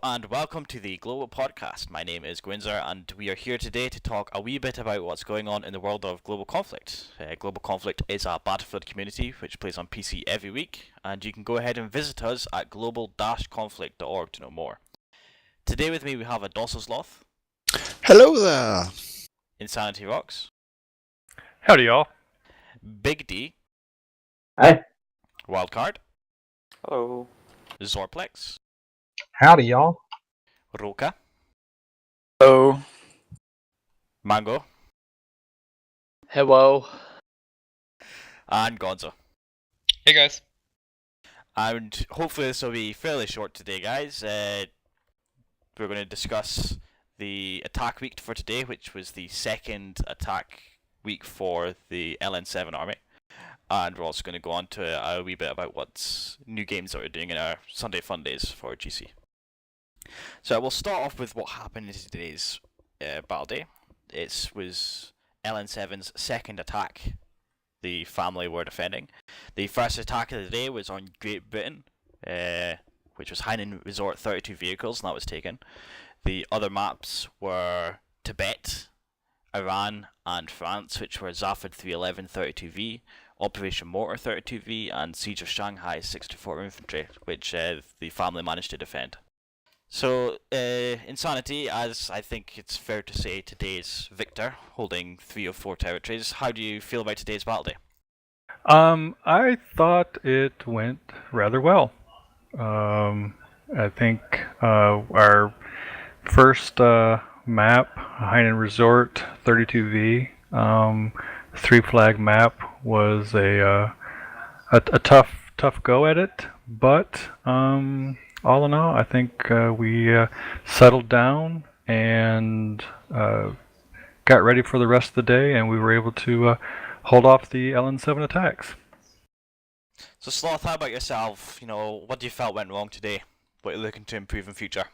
and welcome to the Global Podcast. My name is Gwinzer, and we are here today to talk a wee bit about what's going on in the world of Global Conflict. Global Conflict is a Battlefield community which plays on PC every week, and you can go ahead and visit us at global-conflict.org to know more. Today with me we have a Dosselsloth. Hello there. Insanity Rocks. Howdy, y'all. Big D. Hi. Wildcard. Hello. Zorplex. Howdy, y'all. Roka. Hello. Mango. Hello. And Gonzo. Hey, guys. And hopefully this will be fairly short today, guys. We're going to discuss the attack week for today, which was the second attack week for the LN7 army. And we're also going to go on to a wee bit about what new games that we're doing in our Sunday Fun Days for GC. So we'll start off with what happened in today's battle day. It was LN7's second attack the family were defending. The first attack of the day was on Great Britain, which was Hainan Resort 32 vehicles, and that was taken. The other maps were Tibet, Iran, and France, which were Zafed 311 32V, Operation Mortar 32V, and Siege of Shanghai 64 Infantry, which the family managed to defend. So, Insanity, as I think it's fair to say, today's victor, holding 3 of 4 territories. How do you feel about today's battle day? I thought it went rather well. I think our first map, Hainan Resort 32V, 3-flag map, was a tough go at it, but all in all, I think we settled down and got ready for the rest of the day, and we were able to hold off the LN7 attacks. So Sloth, how about yourself? What do you felt went wrong today? What are you looking to improve in future?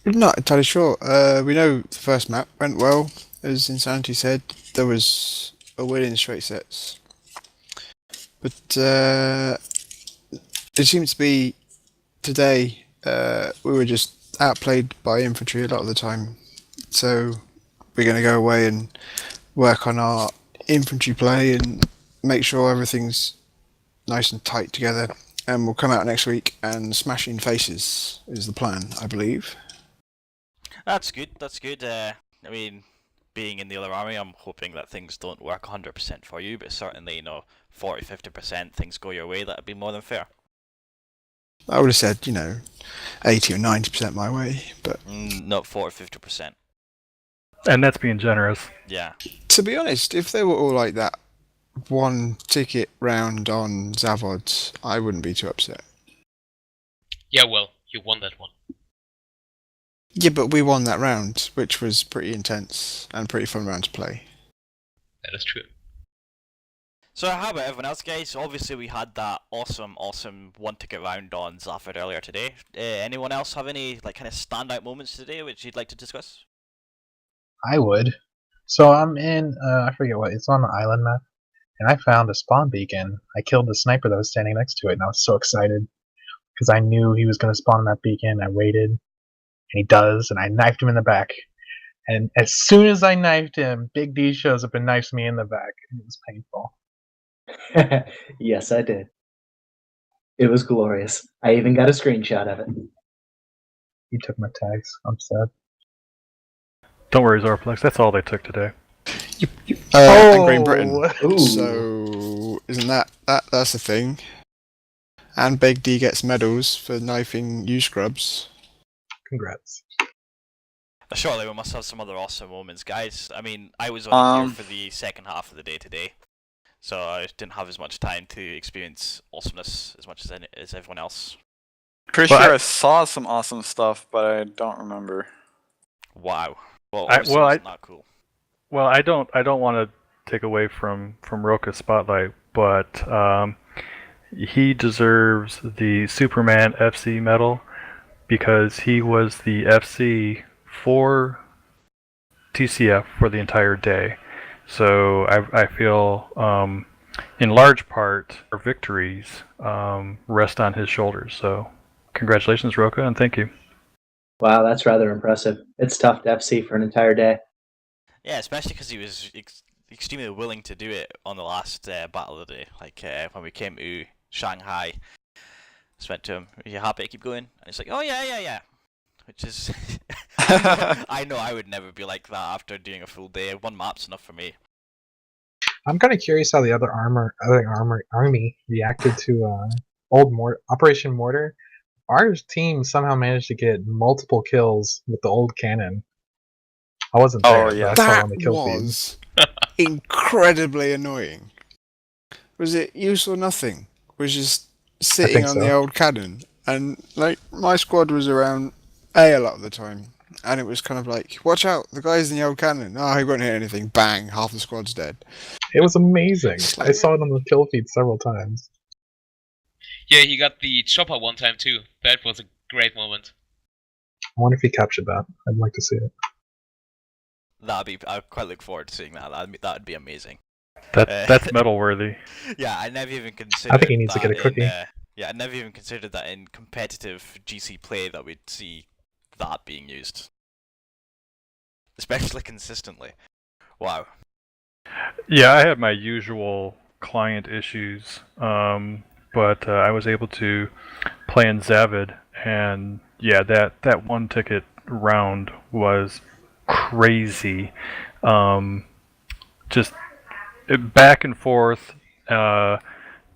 Not entirely sure. We know the first map went well, as Insanity said. There was a win in straight sets. But it seems to be today we were just outplayed by infantry a lot of the time. So we're going to go away and work on our infantry play and make sure everything's nice and tight together. And we'll come out next week and smash in faces is the plan, I believe. That's good. Being in the other army, I'm hoping that things don't work 100% for you, but certainly, 40-50% things go your way, that'd be more than fair. I would have said, 80 or 90% my way, but... Not 40-50%. And that's being generous. Yeah. To be honest, if they were all like that one ticket round on Zavod, I wouldn't be too upset. Yeah, well, you won that one. Yeah, but we won that round, which was pretty intense and pretty fun round to play. That is true. So how about everyone else, guys? Obviously we had that awesome one-ticket round on Zafed earlier today. Anyone else have any kind of standout moments today which you'd like to discuss? I would. So I'm in, I forget what, it's on the island map, and I found a spawn beacon. I killed the sniper that was standing next to it, and I was so excited, because I knew he was going to spawn on that beacon. I waited, and he does, and I knifed him in the back. And as soon as I knifed him, Big D shows up and knifes me in the back, and it was painful. Yes, I did. It was glorious. I even got a screenshot of it. He took my tags. I'm sad. Don't worry, Zorplex, that's all they took today. And Great Britain. Ooh. So, isn't that's the thing? And Big D gets medals for knifing you scrubs. Congrats. Surely we must have some other awesome moments, guys. I was only here for the second half of the day today, so I didn't have as much time to experience awesomeness as much as everyone else. Pretty sure I saw some awesome stuff, but I don't remember. Wow. Well, isn't that cool. Well, I don't want to take away from Roka's spotlight, but he deserves the Superman FC medal because he was the FC for TCF for the entire day. So I feel in large part our victories rest on his shoulders. So congratulations, Roka, and thank you. Wow, that's rather impressive. It's tough to FC for an entire day. Yeah, especially because he was extremely willing to do it on the last battle of the day. Like when we came to Shanghai, I just went to him, "Are you happy to keep going?" And he's like, "Oh yeah." Which is, I know I would never be like that after doing a full day. One map's enough for me. I'm kind of curious how the other army reacted to Operation Mortar. Our team somehow managed to get multiple kills with the old cannon. I wasn't there, Oh, yeah. but I saw That on the kill feed. was incredibly annoying. Was it use or nothing? Was just sitting think on the so. old cannon, and like my squad was around A a lot of the time, and it was kind of like, watch out, the guy's in the old cannon. Oh, he won't hit anything. Bang, half the squad's dead. It was amazing. It's I like- saw it on the kill feed several times. Yeah, he got the chopper one time too. That was a great moment. I wonder if he captured that. I'd like to see it. I quite look forward to seeing that. That'd be amazing. That's medal worthy. Yeah, I never even considered. he needs to that get a cookie. Yeah, I never even considered that in competitive GC play that we'd see that being used, especially consistently. Wow. Yeah, I had my usual client issues, but I was able to play in Zavid, and yeah, that one ticket round was crazy. Just back and forth to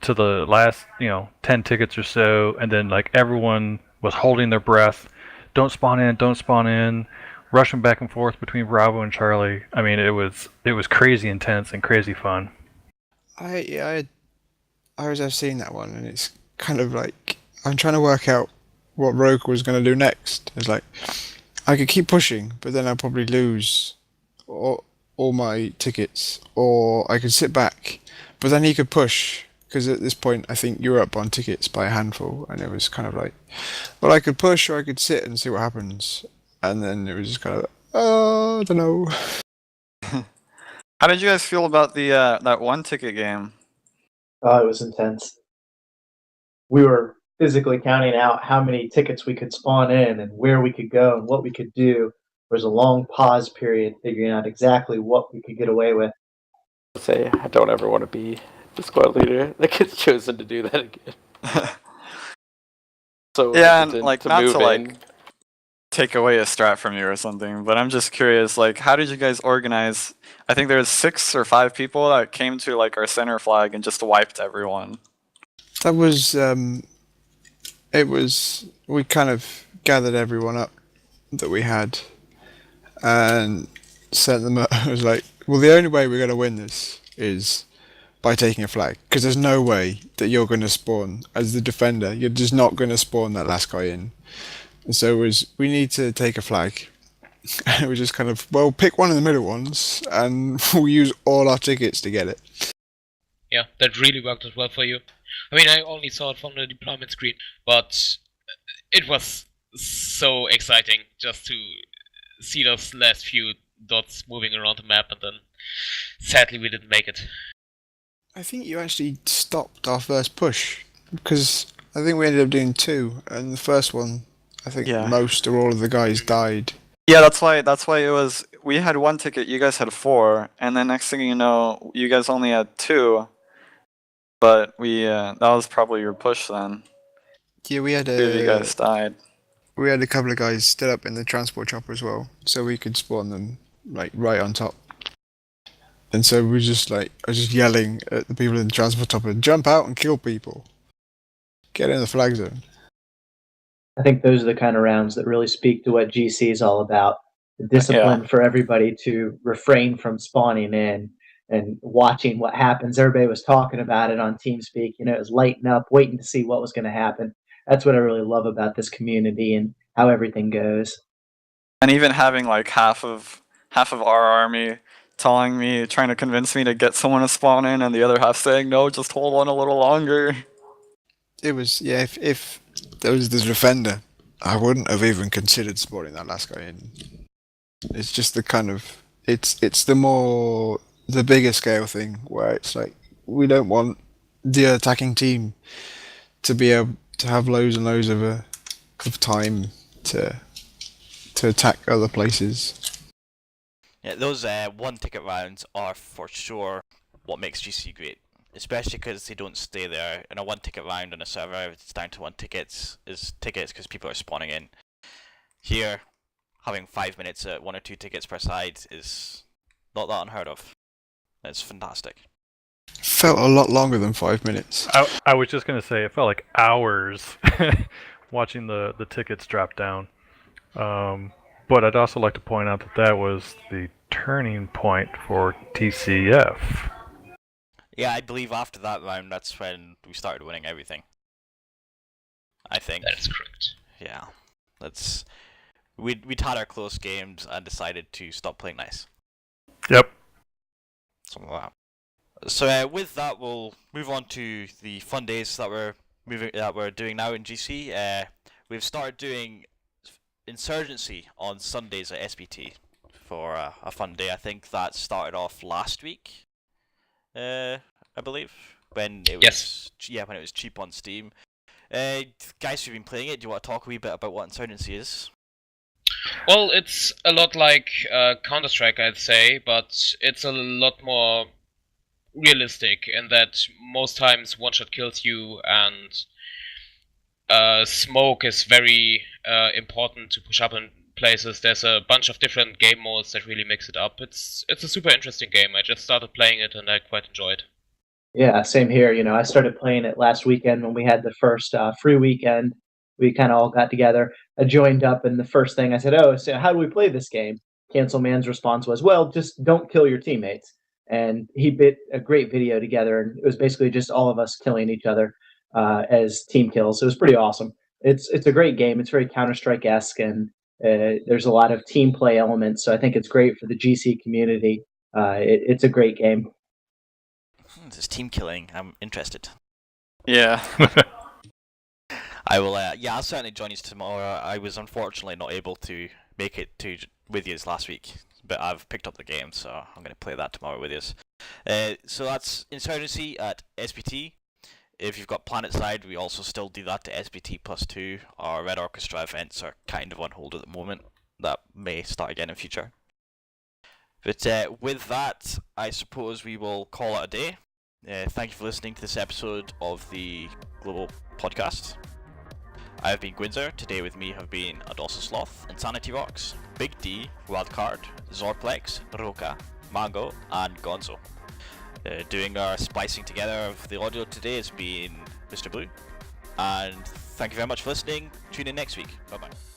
the last 10 tickets or so, and then like everyone was holding their breath. Don't spawn in, rushing back and forth between Bravo and Charlie. I mean, it was crazy intense and crazy fun. I was seeing that one, and it's kind of like I'm trying to work out what Rogue was going to do next. It's like I could keep pushing, but then I'll probably lose all my tickets, or I could sit back, but then he could push. Because at this point, I think you were up on tickets by a handful, and it was kind of like, well, I could push or I could sit and see what happens. And then it was just kind of, I don't know. How did you guys feel about the that one ticket game? Oh, it was intense. We were physically counting out how many tickets we could spawn in and where we could go and what we could do. There was a long pause period figuring out exactly what we could get away with. Say I don't ever want to be the squad leader that gets chosen to do that again. So Yeah, and hesitant like to not move to like in. take away a strat from you or something, but I'm just curious, like how did you guys organize? I think there was 6 or 5 people that came to like our center flag and just wiped everyone. That was, we kind of gathered everyone up that we had and sent them, it was like, well, the only way we're going to win this is by taking a flag, because there's no way that you're going to spawn as the defender. You're just not going to spawn that last guy in. And so we need to take a flag. And it was just kind of, well, pick one of the middle ones, and we'll use all our tickets to get it. Yeah, that really worked as well for you. I mean, I only saw it from the deployment screen, but it was so exciting just to see those last few dots moving around the map, and then sadly we didn't make it. I think you actually stopped our first push, because I think we ended up doing 2, and the first one, I think Yeah. most or all of the guys died. Yeah, that's why it was. We had 1 ticket, you guys had 4, and then next thing you know, you guys only had 2. But that was probably your push then. Yeah, we had 2 of you guys died. we had a couple of guys still up in the transport chopper as well, so we could spawn them like right on top. And so we just I was just yelling at the people in the transport chopper, jump out and kill people. Get in the flag zone. I think those are the kind of rounds that really speak to what GC is all about. The discipline for everybody to refrain from spawning in and watching what happens. Everybody was talking about it on TeamSpeak. It was lighting up, waiting to see what was going to happen. That's what I really love about this community and how everything goes. And even having like half of our army trying to convince me to get someone to spawn in, and the other half saying no, just hold on a little longer. It was, yeah, if there was the defender, I wouldn't have even considered spawning that last guy in. It's just the kind of, it's the bigger scale thing where it's like, we don't want the attacking team to be able to have loads and loads of time to to attack other places. Yeah, those one ticket rounds are for sure what makes GC great, especially because they don't stay there. In a one ticket round on a server, if it's down to 1 tickets because people are spawning in. Here, having 5 minutes at 1 or 2 tickets per side is not that unheard of. It's fantastic. Felt a lot longer than 5 minutes. I was just gonna say it felt like hours watching the tickets drop down. But I'd also like to point out that was the turning point for TCF. Yeah, I believe after that round, that's when we started winning everything. I think. That is correct. Yeah, we'd had our close games and decided to stop playing nice. Yep. Something like that. So with that, we'll move on to the fun days that we're doing now in GC. We've started doing Insurgency on Sundays at SBT for a fun day. I think that started off last week, I believe, when it was when it was cheap on Steam. Guys who've been playing it, do you want to talk a wee bit about what Insurgency is? Well, it's a lot like Counter-Strike, I'd say, but it's a lot more realistic in that most times one-shot kills you, and smoke is very important to push up in places. There's a bunch of different game modes that really mix it up. It's a super interesting game. I just started playing it and I quite enjoy it. Yeah, same here. You know, I started playing it last weekend when we had the first free weekend. We kind of all got together. I joined up, and the first thing I said, "Oh, so how do we play this game?" Cancel Man's response was, "Well, just don't kill your teammates." And he bit a great video together, and it was basically just all of us killing each other as team kills. It was pretty awesome. It's a great game. It's very Counter-Strike-esque, and there's a lot of team play elements. So I think it's great for the GC community. It's a great game. This is team killing. I'm interested. Yeah. I will. I'll certainly join you tomorrow. I was unfortunately not able to make it with you last week, but I've picked up the game, so I'm going to play that tomorrow with you. So that's Insurgency at SBT. If you've got PlanetSide, we also still do that to SBT+2. Our Red Orchestra events are kind of on hold at the moment. That may start again in future. But with that, I suppose we will call it a day. Thank you for listening to this episode of the Global Podcast. I have been Gwinzer. Today with me have been Adolso Sloth, Insanity Rocks, Big D, Wildcard, Zorplex, Roka, Mango, and Gonzo. Doing our splicing together of the audio today has been Mr. Blue. And thank you very much for listening. Tune in next week. Bye bye.